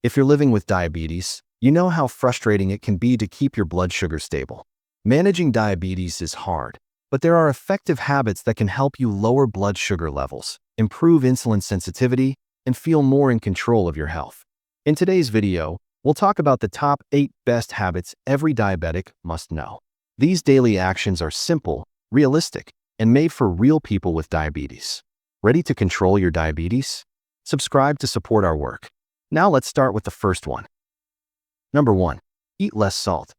If you're living with diabetes, you know how frustrating it can be to keep your blood sugar stable. Managing diabetes is hard, but there are effective habits that can help you lower blood sugar levels, improve insulin sensitivity, and feel more in control of your health. In today's video, we'll talk about the top 8 best habits every diabetic must know. These daily actions are simple, realistic, and made for real people with diabetes. Ready to control your diabetes? Subscribe to support our work. Now let's start with the first one. Number 1. Eat less salt.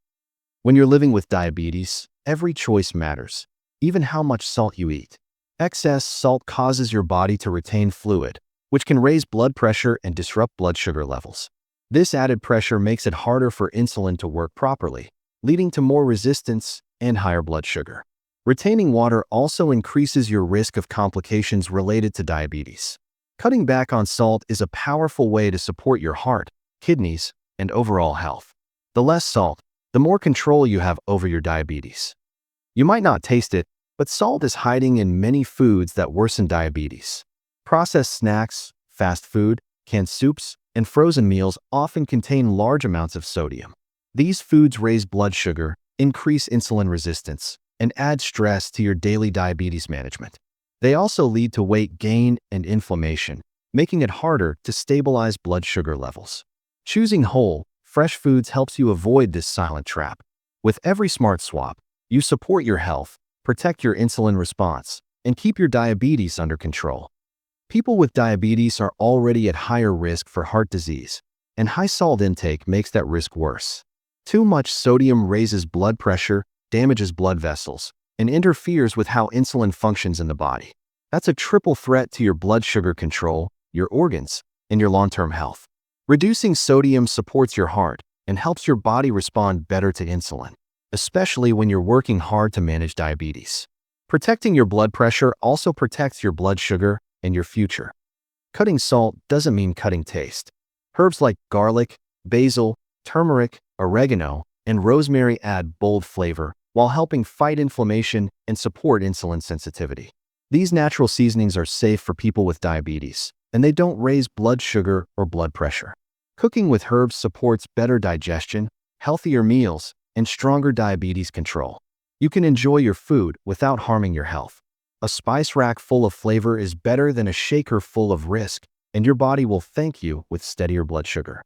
When you're living with diabetes, every choice matters, even how much salt you eat. Excess salt causes your body to retain fluid, which can raise blood pressure and disrupt blood sugar levels. This added pressure makes it harder for insulin to work properly, leading to more resistance and higher blood sugar. Retaining water also increases your risk of complications related to diabetes. Cutting back on salt is a powerful way to support your heart, kidneys, and overall health. The less salt, the more control you have over your diabetes. You might not taste it, but salt is hiding in many foods that worsen diabetes. Processed snacks, fast food, canned soups, and frozen meals often contain large amounts of sodium. These foods raise blood sugar, increase insulin resistance, and add stress to your daily diabetes management. They also lead to weight gain and inflammation, making it harder to stabilize blood sugar levels. Choosing whole, fresh foods helps you avoid this silent trap. With every smart swap, you support your health, protect your insulin response, and keep your diabetes under control. People with diabetes are already at higher risk for heart disease, and high salt intake makes that risk worse. Too much sodium raises blood pressure, damages blood vessels, and interferes with how insulin functions in the body. That's a triple threat to your blood sugar control, your organs, and your long-term health. Reducing sodium supports your heart and helps your body respond better to insulin, especially when you're working hard to manage diabetes. Protecting your blood pressure also protects your blood sugar and your future. Cutting salt doesn't mean cutting taste. Herbs like garlic, basil, turmeric, oregano, and rosemary add bold flavor while helping fight inflammation and support insulin sensitivity. These natural seasonings are safe for people with diabetes, and they don't raise blood sugar or blood pressure. Cooking with herbs supports better digestion, healthier meals, and stronger diabetes control. You can enjoy your food without harming your health. A spice rack full of flavor is better than a shaker full of risk, and your body will thank you with steadier blood sugar.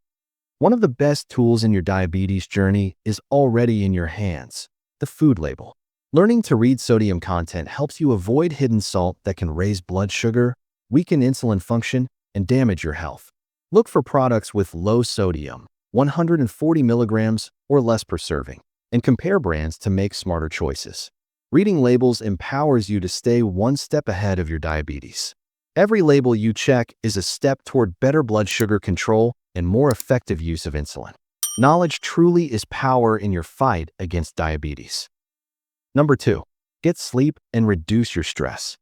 One of the best tools in your diabetes journey is already in your hands: the food label. Learning to read sodium content helps you avoid hidden salt that can raise blood sugar, weaken insulin function, and damage your health. Look for products with low sodium, 140 milligrams or less per serving, and compare brands to make smarter choices. Reading labels empowers you to stay one step ahead of your diabetes. Every label you check is a step toward better blood sugar control and more effective use of insulin. Knowledge truly is power in your fight against diabetes. Number 2. Get sleep and reduce your stress.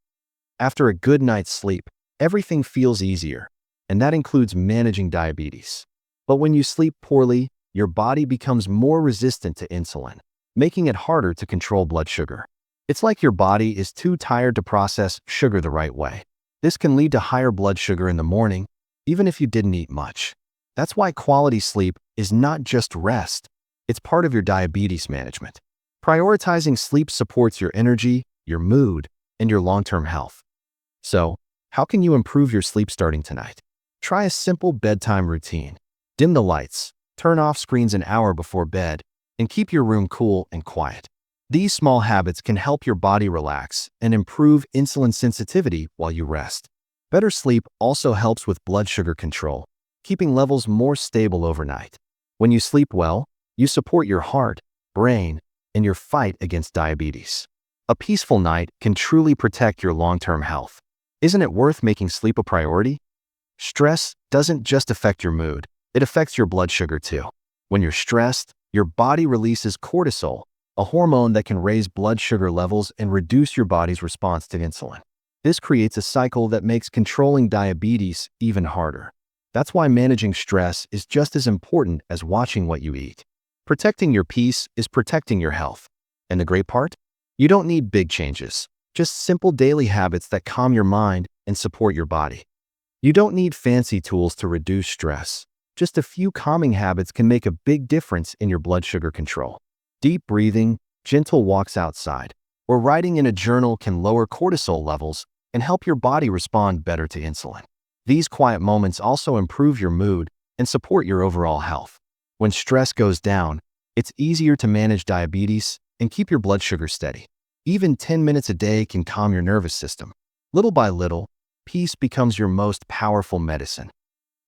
After a good night's sleep, everything feels easier, and that includes managing diabetes. But when you sleep poorly, your body becomes more resistant to insulin, making it harder to control blood sugar. It's like your body is too tired to process sugar the right way. This can lead to higher blood sugar in the morning, even if you didn't eat much. That's why quality sleep is not just rest, it's part of your diabetes management. Prioritizing sleep supports your energy, your mood, and your long-term health. So, how can you improve your sleep starting tonight? Try a simple bedtime routine. Dim the lights, turn off screens an hour before bed, and keep your room cool and quiet. These small habits can help your body relax and improve insulin sensitivity while you rest. Better sleep also helps with blood sugar control, keeping levels more stable overnight. When you sleep well, you support your heart, brain, and your fight against diabetes. A peaceful night can truly protect your long-term health. Isn't it worth making sleep a priority? Stress doesn't just affect your mood, it affects your blood sugar too. When you're stressed, your body releases cortisol, a hormone that can raise blood sugar levels and reduce your body's response to insulin. This creates a cycle that makes controlling diabetes even harder. That's why managing stress is just as important as watching what you eat. Protecting your peace is protecting your health. And the great part? You don't need big changes, just simple daily habits that calm your mind and support your body. You don't need fancy tools to reduce stress. Just a few calming habits can make a big difference in your blood sugar control. Deep breathing, gentle walks outside, or writing in a journal can lower cortisol levels and help your body respond better to insulin. These quiet moments also improve your mood and support your overall health. When stress goes down, it's easier to manage diabetes and keep your blood sugar steady. Even 10 minutes a day can calm your nervous system. Little by little, peace becomes your most powerful medicine.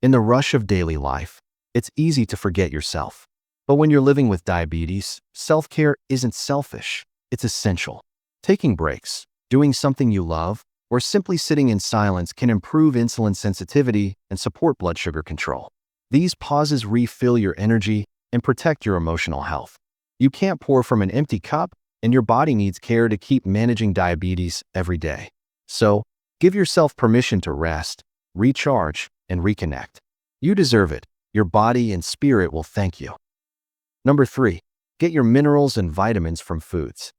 In the rush of daily life, it's easy to forget yourself. But when you're living with diabetes, self-care isn't selfish, it's essential. Taking breaks, doing something you love, or simply sitting in silence can improve insulin sensitivity and support blood sugar control. These pauses refill your energy and protect your emotional health. You can't pour from an empty cup, and your body needs care to keep managing diabetes every day. So, give yourself permission to rest, recharge, and reconnect. You deserve it. Your body and spirit will thank you. Number 3. Get your minerals and vitamins from foods.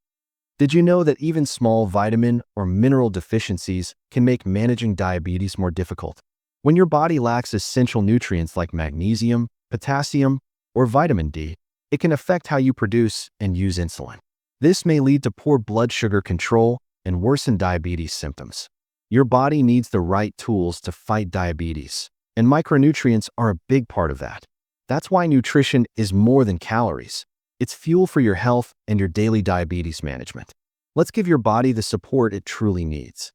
Did you know that even small vitamin or mineral deficiencies can make managing diabetes more difficult? When your body lacks essential nutrients like magnesium, potassium, or vitamin D, it can affect how you produce and use insulin. This may lead to poor blood sugar control and worsen diabetes symptoms. Your body needs the right tools to fight diabetes, and micronutrients are a big part of that. That's why nutrition is more than calories. It's fuel for your health and your daily diabetes management. Let's give your body the support it truly needs.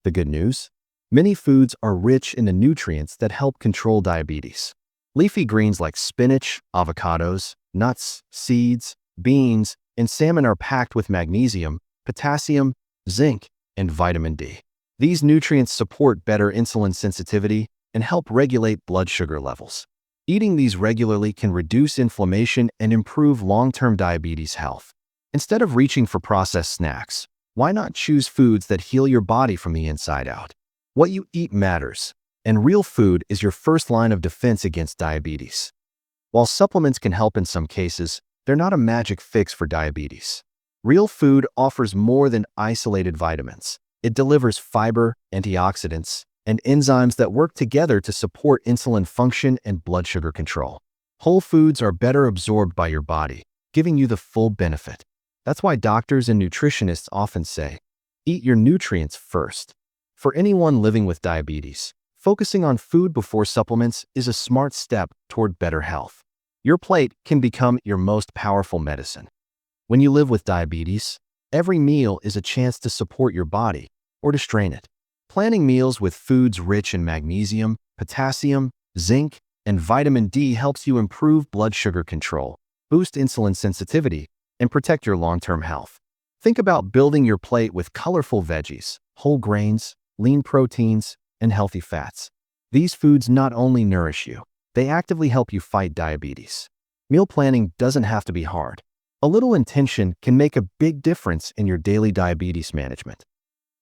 The good news? Many foods are rich in the nutrients that help control diabetes. Leafy greens like spinach, avocados, nuts, seeds, beans, and salmon are packed with magnesium, potassium, zinc, and vitamin D. These nutrients support better insulin sensitivity and help regulate blood sugar levels. Eating these regularly can reduce inflammation and improve long-term diabetes health. Instead of reaching for processed snacks, why not choose foods that heal your body from the inside out? What you eat matters, and real food is your first line of defense against diabetes. While supplements can help in some cases, they're not a magic fix for diabetes. Real food offers more than isolated vitamins. It delivers fiber, antioxidants, and enzymes that work together to support insulin function and blood sugar control. Whole foods are better absorbed by your body, giving you the full benefit. That's why doctors and nutritionists often say, eat your nutrients first. For anyone living with diabetes, focusing on food before supplements is a smart step toward better health. Your plate can become your most powerful medicine. When you live with diabetes, every meal is a chance to support your body or to strain it. Planning meals with foods rich in magnesium, potassium, zinc, and vitamin D helps you improve blood sugar control, boost insulin sensitivity, and protect your long-term health. Think about building your plate with colorful veggies, whole grains, lean proteins, and healthy fats. These foods not only nourish you, they actively help you fight diabetes. Meal planning doesn't have to be hard. A little intention can make a big difference in your daily diabetes management.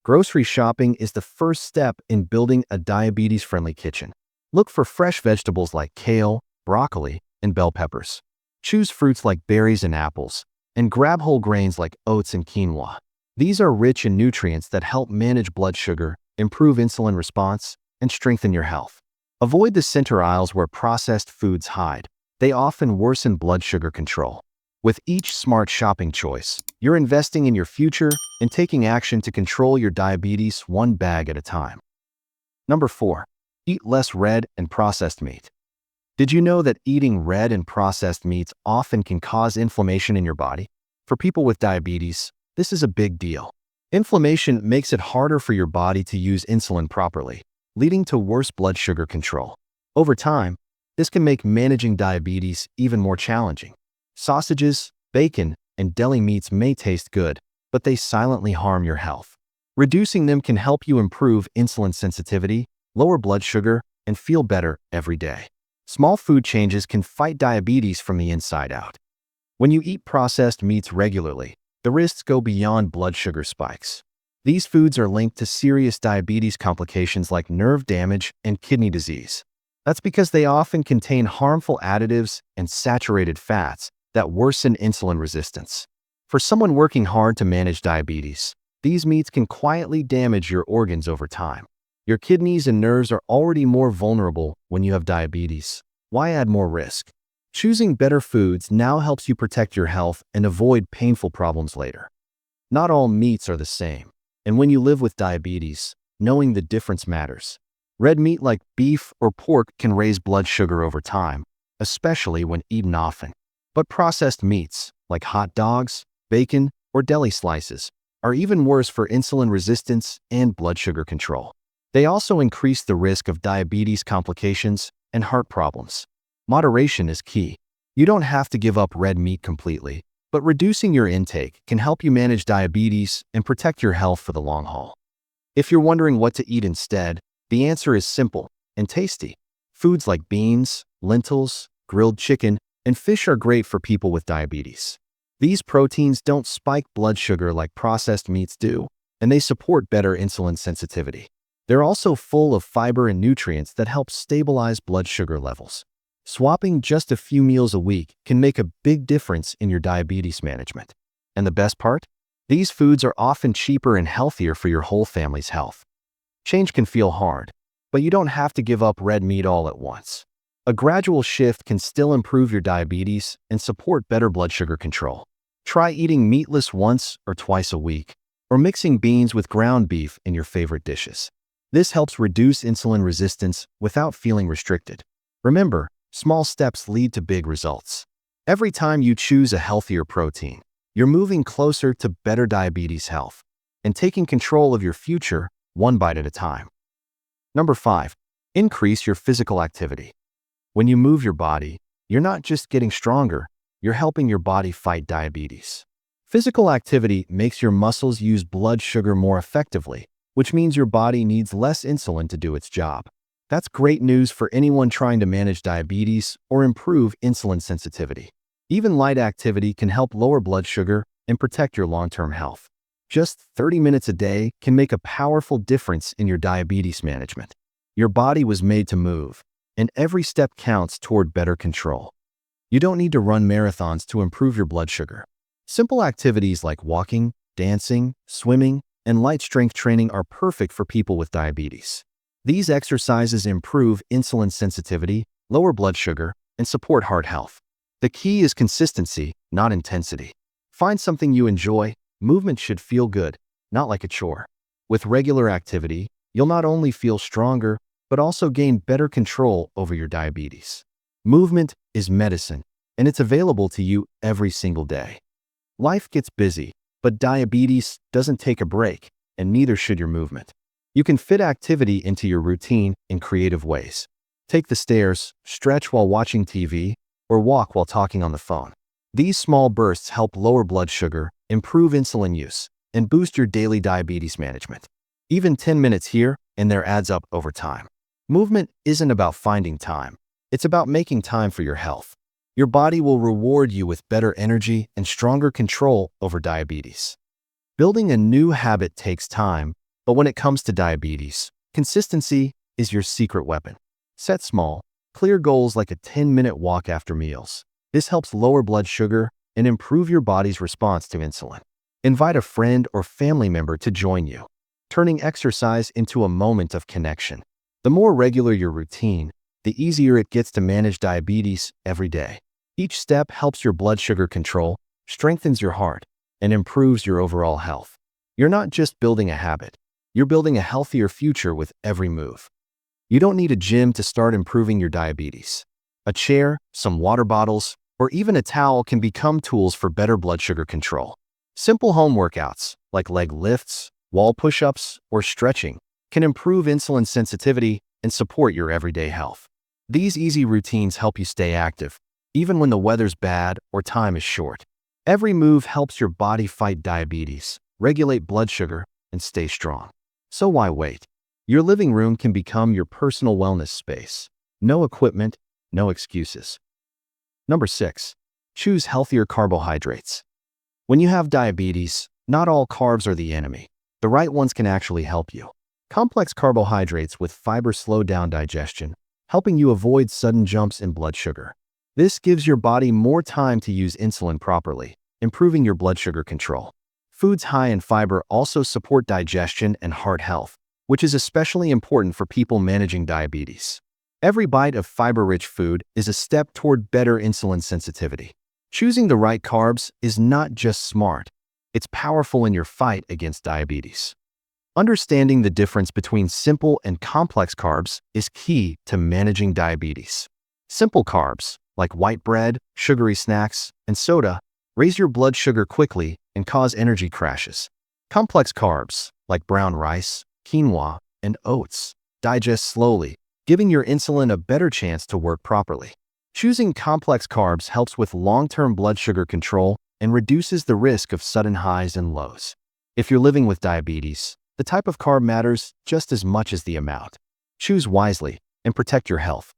Grocery shopping is the first step in building a diabetes-friendly kitchen. Look for fresh vegetables like kale, broccoli, and bell peppers. Choose fruits like berries and apples, and grab whole grains like oats and quinoa. These are rich in nutrients that help manage blood sugar, improve insulin response, and strengthen your health. Avoid the center aisles where processed foods hide. They often worsen blood sugar control. With each smart shopping choice, you're investing in your future and taking action to control your diabetes one bag at a time. Number 4. Eat less red and processed meat. Did you know that eating red and processed meats often can cause inflammation in your body? For people with diabetes, this is a big deal. Inflammation makes it harder for your body to use insulin properly, leading to worse blood sugar control. Over time, this can make managing diabetes even more challenging. Sausages, bacon, and deli meats may taste good, but they silently harm your health. Reducing them can help you improve insulin sensitivity, lower blood sugar, and feel better every day. Small food changes can fight diabetes from the inside out. When you eat processed meats regularly, the risks go beyond blood sugar spikes. These foods are linked to serious diabetes complications like nerve damage and kidney disease. That's because they often contain harmful additives and saturated fats that worsen insulin resistance. For someone working hard to manage diabetes, these meats can quietly damage your organs over time. Your kidneys and nerves are already more vulnerable when you have diabetes, Why add more risk? Choosing better foods now helps you protect your health and avoid painful problems later. Not all meats are the same, and when you live with diabetes, knowing the difference matters. Red meat like beef or pork can raise blood sugar over time, especially when eaten often. But processed meats, like hot dogs, bacon, or deli slices, are even worse for insulin resistance and blood sugar control. They also increase the risk of diabetes complications and heart problems. Moderation is key. You don't have to give up red meat completely, but reducing your intake can help you manage diabetes and protect your health for the long haul. If you're wondering what to eat instead, the answer is simple and tasty. Foods like beans, lentils, grilled chicken, and fish are great for people with diabetes. These proteins don't spike blood sugar like processed meats do, and they support better insulin sensitivity. They're also full of fiber and nutrients that help stabilize blood sugar levels. Swapping just a few meals a week can make a big difference in your diabetes management. And the best part? These foods are often cheaper and healthier for your whole family's health. Change can feel hard, but you don't have to give up red meat all at once. A gradual shift can still improve your diabetes and support better blood sugar control. Try eating meatless once or twice a week, or mixing beans with ground beef in your favorite dishes. This helps reduce insulin resistance without feeling restricted. Remember, small steps lead to big results. Every time you choose a healthier protein, you're moving closer to better diabetes health and taking control of your future one bite at a time. Number 5. Increase your physical activity. When you move your body, you're not just getting stronger, you're helping your body fight diabetes. Physical activity makes your muscles use blood sugar more effectively, which means your body needs less insulin to do its job. That's great news for anyone trying to manage diabetes or improve insulin sensitivity. Even light activity can help lower blood sugar and protect your long-term health. Just 30 minutes a day can make a powerful difference in your diabetes management. Your body was made to move, and every step counts toward better control. You don't need to run marathons to improve your blood sugar. Simple activities like walking, dancing, swimming, and light strength training are perfect for people with diabetes. These exercises improve insulin sensitivity, lower blood sugar, and support heart health. The key is consistency, not intensity. Find something you enjoy. Movement should feel good, not like a chore. With regular activity, you'll not only feel stronger, but also gain better control over your diabetes. Movement is medicine, and it's available to you every single day. Life gets busy, but diabetes doesn't take a break, and neither should your movement. You can fit activity into your routine in creative ways. Take the stairs, stretch while watching TV, or walk while talking on the phone. These small bursts help lower blood sugar, improve insulin use, and boost your daily diabetes management. Even 10 minutes here and there adds up over time. Movement isn't about finding time. It's about making time for your health. Your body will reward you with better energy and stronger control over diabetes. Building a new habit takes time, but when it comes to diabetes, consistency is your secret weapon. Set small, clear goals like a 10-minute walk after meals. This helps lower blood sugar and improve your body's response to insulin. Invite a friend or family member to join you, turning exercise into a moment of connection. The more regular your routine, the easier it gets to manage diabetes every day. Each step helps your blood sugar control, strengthens your heart, and improves your overall health. You're not just building a habit, you're building a healthier future with every move. You don't need a gym to start improving your diabetes. A chair, some water bottles, or even a towel can become tools for better blood sugar control. Simple home workouts, like leg lifts, wall push-ups, or stretching, can improve insulin sensitivity and support your everyday health. These easy routines help you stay active, even when the weather's bad or time is short. Every move helps your body fight diabetes, regulate blood sugar, and stay strong. So why wait? Your living room can become your personal wellness space. No equipment, no excuses. Number 6. Choose healthier carbohydrates. When you have diabetes, not all carbs are the enemy. The right ones can actually help you. Complex carbohydrates with fiber slow down digestion, helping you avoid sudden jumps in blood sugar. This gives your body more time to use insulin properly, improving your blood sugar control. Foods high in fiber also support digestion and heart health, which is especially important for people managing diabetes. Every bite of fiber-rich food is a step toward better insulin sensitivity. Choosing the right carbs is not just smart, it's powerful in your fight against diabetes. Understanding the difference between simple and complex carbs is key to managing diabetes. Simple carbs, like white bread, sugary snacks, and soda, raise your blood sugar quickly and cause energy crashes. Complex carbs, like brown rice, quinoa, and oats, digest slowly, giving your insulin a better chance to work properly. Choosing complex carbs helps with long-term blood sugar control and reduces the risk of sudden highs and lows. If you're living with diabetes, the type of carb matters just as much as the amount. Choose wisely and protect your health.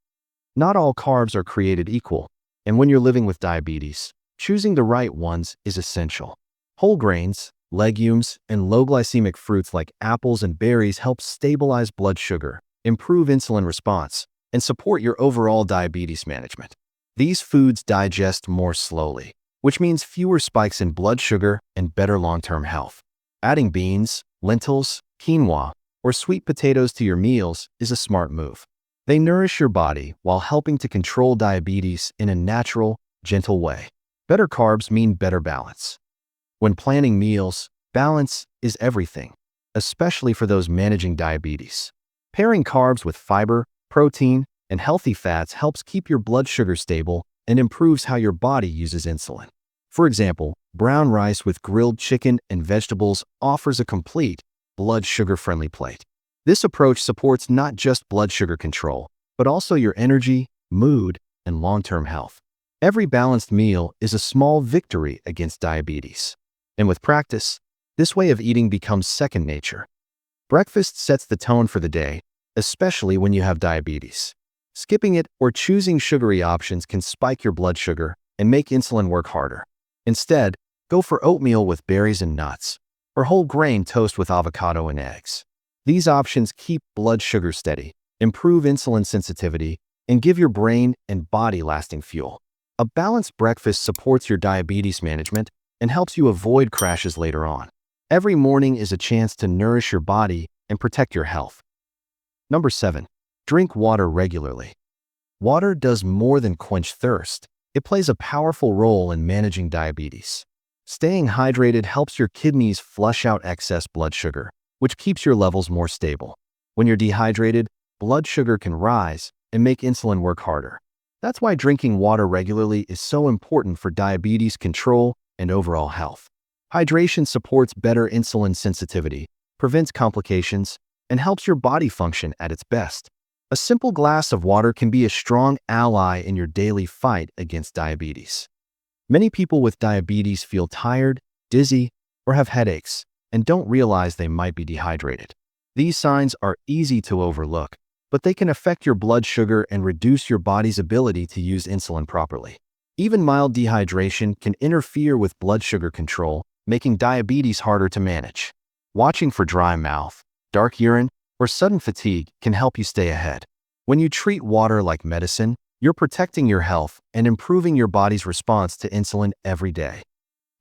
Not all carbs are created equal, and when you're living with diabetes, choosing the right ones is essential. Whole grains, legumes, and low glycemic fruits like apples and berries help stabilize blood sugar, improve insulin response, and support your overall diabetes management. These foods digest more slowly, which means fewer spikes in blood sugar and better long-term health. Adding beans, lentils, quinoa, or sweet potatoes to your meals is a smart move. They nourish your body while helping to control diabetes in a natural, gentle way. Better carbs mean better balance. When planning meals, balance is everything, especially for those managing diabetes. Pairing carbs with fiber, protein, and healthy fats helps keep your blood sugar stable and improves how your body uses insulin. For example, brown rice with grilled chicken and vegetables offers a complete, blood sugar-friendly plate. This approach supports not just blood sugar control, but also your energy, mood, and long-term health. Every balanced meal is a small victory against diabetes. And with practice, this way of eating becomes second nature. Breakfast sets the tone for the day, especially when you have diabetes. Skipping it or choosing sugary options can spike your blood sugar and make insulin work harder. Instead, go for oatmeal with berries and nuts, or whole grain toast with avocado and eggs. These options keep blood sugar steady, improve insulin sensitivity, and give your brain and body lasting fuel. A balanced breakfast supports your diabetes management and helps you avoid crashes later on. Every morning is a chance to nourish your body and protect your health. Number 7. Drink water regularly. Water does more than quench thirst. It plays a powerful role in managing diabetes. Staying hydrated helps your kidneys flush out excess blood sugar, which keeps your levels more stable. When you're dehydrated, blood sugar can rise and make insulin work harder. That's why drinking water regularly is so important for diabetes control and overall health. Hydration supports better insulin sensitivity, prevents complications, and helps your body function at its best. A simple glass of water can be a strong ally in your daily fight against diabetes. Many people with diabetes feel tired, dizzy, or have headaches, and don't realize they might be dehydrated. These signs are easy to overlook, but they can affect your blood sugar and reduce your body's ability to use insulin properly. Even mild dehydration can interfere with blood sugar control, making diabetes harder to manage. Watching for dry mouth, dark urine, or sudden fatigue can help you stay ahead. When you treat water like medicine, you're protecting your health and improving your body's response to insulin every day.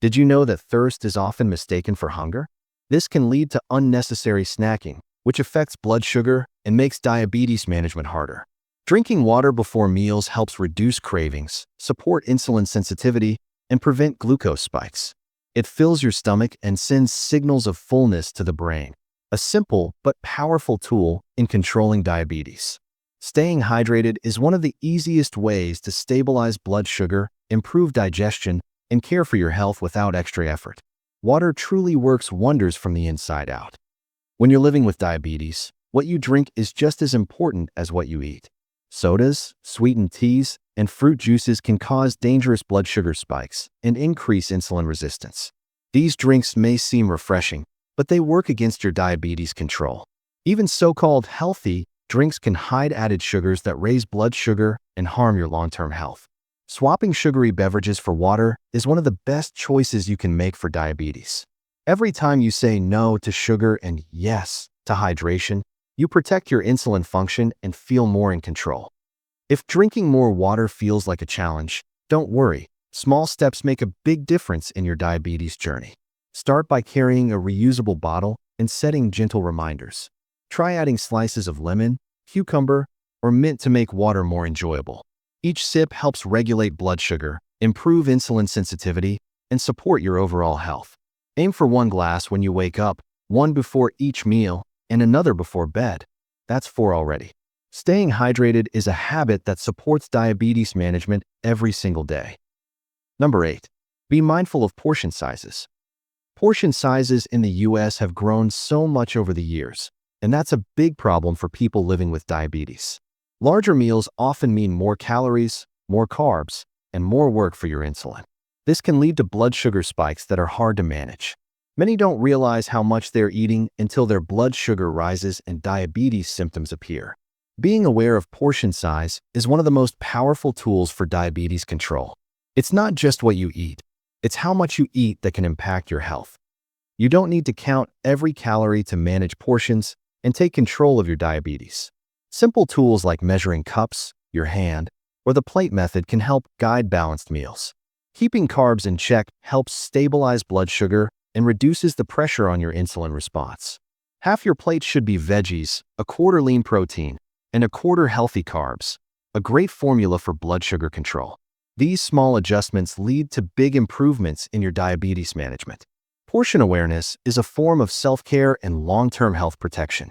Did you know that thirst is often mistaken for hunger? This can lead to unnecessary snacking, which affects blood sugar and makes diabetes management harder. Drinking water before meals helps reduce cravings, support insulin sensitivity, and prevent glucose spikes. It fills your stomach and sends signals of fullness to the brain, a simple but powerful tool in controlling diabetes. Staying hydrated is one of the easiest ways to stabilize blood sugar, improve digestion, and care for your health without extra effort. Water truly works wonders from the inside out. When you're living with diabetes, what you drink is just as important as what you eat. Sodas, sweetened teas, and fruit juices can cause dangerous blood sugar spikes and increase insulin resistance. These drinks may seem refreshing, but they work against your diabetes control. Even so-called healthy drinks can hide added sugars that raise blood sugar and harm your long-term health. Swapping sugary beverages for water is one of the best choices you can make for diabetes. Every time you say no to sugar and yes to hydration, you protect your insulin function and feel more in control. If drinking more water feels like a challenge, don't worry. Small steps make a big difference in your diabetes journey. Start by carrying a reusable bottle and setting gentle reminders. Try adding slices of lemon, cucumber, or mint to make water more enjoyable. Each sip helps regulate blood sugar, improve insulin sensitivity, and support your overall health. Aim for 1 glass when you wake up, one before each meal, and another before bed. That's 4 already. Staying hydrated is a habit that supports diabetes management every single day. Number 8. Be mindful of portion sizes. Portion sizes in the US have grown so much over the years, and that's a big problem for people living with diabetes. Larger meals often mean more calories, more carbs, and more work for your insulin. This can lead to blood sugar spikes that are hard to manage. Many don't realize how much they're eating until their blood sugar rises and diabetes symptoms appear. Being aware of portion size is one of the most powerful tools for diabetes control. It's not just what you eat, it's how much you eat that can impact your health. You don't need to count every calorie to manage portions and take control of your diabetes. Simple tools like measuring cups, your hand, or the plate method can help guide balanced meals. Keeping carbs in check helps stabilize blood sugar and reduces the pressure on your insulin response. Half your plate should be veggies, a quarter lean protein, and a quarter healthy carbs, a great formula for blood sugar control. These small adjustments lead to big improvements in your diabetes management. Portion awareness is a form of self-care and long-term health protection.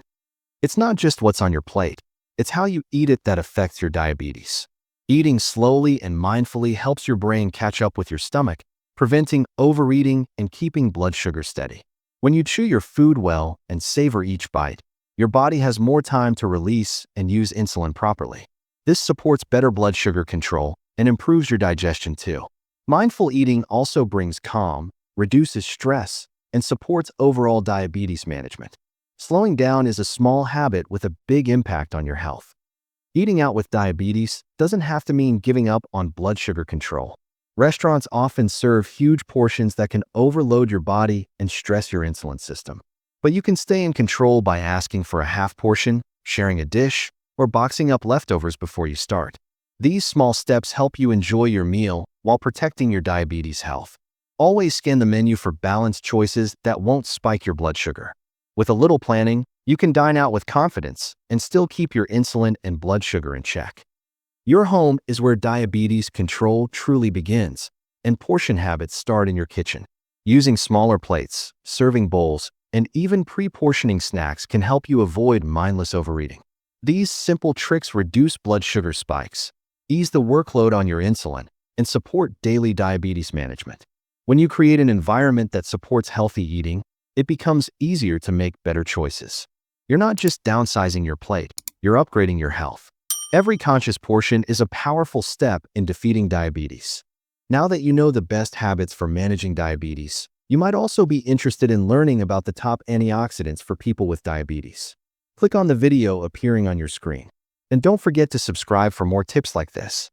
It's not just what's on your plate, it's how you eat it that affects your diabetes. Eating slowly and mindfully helps your brain catch up with your stomach, preventing overeating and keeping blood sugar steady. When you chew your food well and savor each bite, your body has more time to release and use insulin properly. This supports better blood sugar control and improves your digestion too. Mindful eating also brings calm, reduces stress, and supports overall diabetes management. Slowing down is a small habit with a big impact on your health. Eating out with diabetes doesn't have to mean giving up on blood sugar control. Restaurants often serve huge portions that can overload your body and stress your insulin system. But you can stay in control by asking for a half portion, sharing a dish, or boxing up leftovers before you start. These small steps help you enjoy your meal while protecting your diabetes health. Always scan the menu for balanced choices that won't spike your blood sugar. With a little planning, you can dine out with confidence and still keep your insulin and blood sugar in check. Your home is where diabetes control truly begins, and portion habits start in your kitchen. Using smaller plates, serving bowls, and even pre-portioning snacks can help you avoid mindless overeating. These simple tricks reduce blood sugar spikes, ease the workload on your insulin, and support daily diabetes management. When you create an environment that supports healthy eating, it becomes easier to make better choices. You're not just downsizing your plate, you're upgrading your health. Every conscious portion is a powerful step in defeating diabetes. Now that you know the best habits for managing diabetes, you might also be interested in learning about the top antioxidants for people with diabetes. Click on the video appearing on your screen. And don't forget to subscribe for more tips like this.